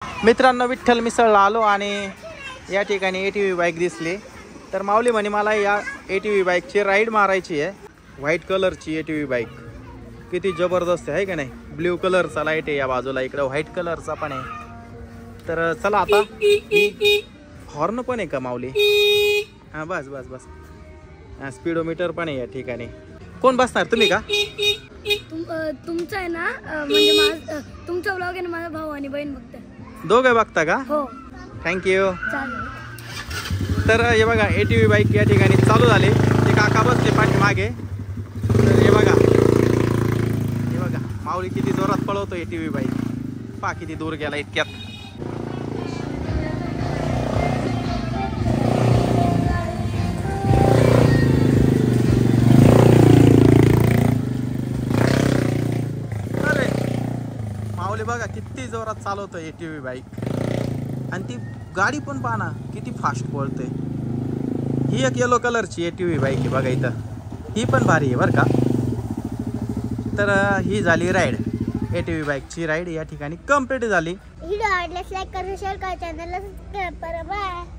मित्रांनो, विठ्ठल मिसळला आलो आणि या ठिकाणी ATV बाईक दिसली. तर माऊली म्हणे मला या ATV बाईकची राईड मारायची आहे. व्हाईट कलरची ATV बाईक किती जबरदस्त आहे का नाही. ब्ल्यू कलरचा लाईट आहे या बाजूला, इकडे व्हाईट कलरचा पण आहे. तर चला आता. हॉर्न पण आहे का माऊली? हां, बस बस बस. स्पीडोमीटर पण आहे या ठिकाणी. कोण बसणार, तुम्ही का? तुमचं आहे ना, म्हणजे तुमचा व्लॉग आहे ना, माझा भाऊ आणि बहीण बघतात. दोघे बघता का? हो. थँक्यू. चालेल. तर हे बघा ATV बाईक या ठिकाणी चालू झाली. ते काका बसले पाठीमागे. तर हे बघा माऊली किती जोरात पळवतो ATV बाईक. पहा किती दूर गेला इतक्यात. अरे माऊली बघा किती जोरात चालवतो ATV बाईक. आणि ती गाडी पण पहा ना किती फास्ट पळते. ही एक येलो कलरची ATV बाईक आहे बघा इथं. ही पण भारी आहे बरं का. तर ही झाली राईड. ATV बाईकची राईड या ठिकाणी कंप्लीट झाली. व्हिडिओ आवडल्यास लाईक करा, शेअर करा, चॅनलला सबस्क्राईब करा. बाय.